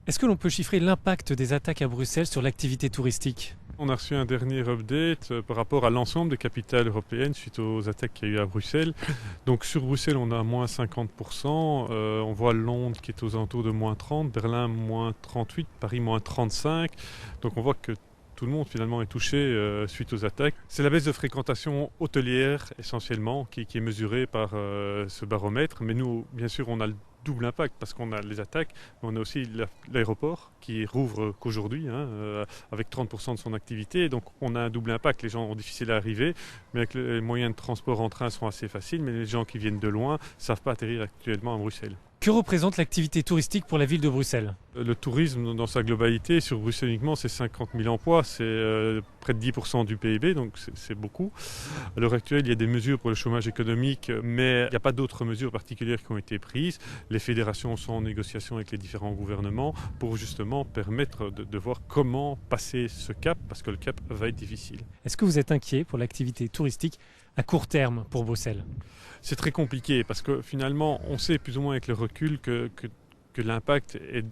Est-ce que l'on peut chiffrer l'impact des attaques à Bruxelles sur l'activité touristique? On a reçu un dernier update par rapport à l'ensemble des capitales européennes suite aux attaques qu'il y a eu à Bruxelles. Donc sur Bruxelles, on a moins 50%. On voit Londres qui est aux alentours de moins 30, Berlin moins 38, Paris moins 35. Donc on voit que tout le monde finalement est touché suite aux attaques. C'est la baisse de fréquentation hôtelière essentiellement qui est mesurée par ce baromètre. Mais nous, bien sûr, on a le double impact parce qu'on a les attaques, mais on a aussi l'aéroport qui rouvre qu'aujourd'hui avec 30% de son activité. Donc on a un double impact. Les gens ont difficile à arriver, mais avec les moyens de transport en train sont assez faciles. Mais les gens qui viennent de loin ne savent pas atterrir actuellement à Bruxelles. Que représente l'activité touristique pour la ville de Bruxelles? Le tourisme dans sa globalité, sur Bruxelles uniquement, c'est 50 000 emplois, c'est près de 10% du PIB, donc c'est beaucoup. À l'heure actuelle, il y a des mesures pour le chômage économique, mais il n'y a pas d'autres mesures particulières qui ont été prises. Les fédérations sont en négociation avec les différents gouvernements pour justement permettre de voir comment passer ce cap, parce que le cap va être difficile. Est-ce que vous êtes inquiet pour l'activité touristique à court terme pour Bruxelles? C'est très compliqué parce que finalement, on sait plus ou moins avec le recul que l'impact est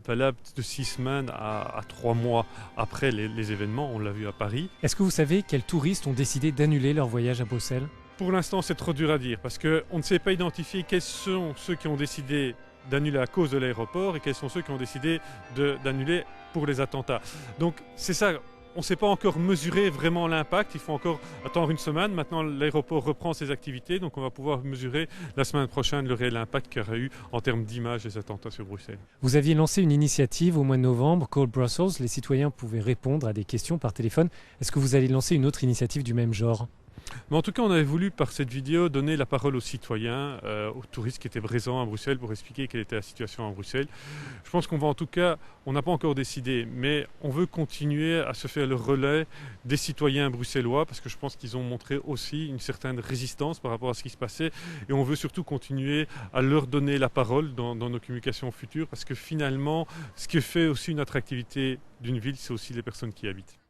valable de 6 semaines à 3 mois après les événements. On l'a vu à Paris. Est-ce que vous savez quels touristes ont décidé d'annuler leur voyage à Bruxelles? Pour l'instant, c'est trop dur à dire parce qu'on ne sait pas identifier quels sont ceux qui ont décidé d'annuler à cause de l'aéroport et quels sont ceux qui ont décidé d'annuler pour les attentats. Donc c'est ça. On ne sait pas encore mesurer vraiment l'impact, il faut encore attendre une semaine. Maintenant, l'aéroport reprend ses activités, donc on va pouvoir mesurer la semaine prochaine le réel impact qu'il y aura eu en termes d'image des attentats sur Bruxelles. Vous aviez lancé une initiative au mois de novembre, Call Brussels. Les citoyens pouvaient répondre à des questions par téléphone. Est-ce que vous allez lancer une autre initiative du même genre? Mais en tout cas, on avait voulu par cette vidéo donner la parole aux citoyens, aux touristes qui étaient présents à Bruxelles pour expliquer quelle était la situation à Bruxelles. Je pense qu'on va en tout cas, on n'a pas encore décidé, mais on veut continuer à se faire le relais des citoyens bruxellois parce que je pense qu'ils ont montré aussi une certaine résistance par rapport à ce qui se passait et on veut surtout continuer à leur donner la parole dans nos communications futures parce que finalement, ce qui fait aussi une attractivité d'une ville, c'est aussi les personnes qui y habitent.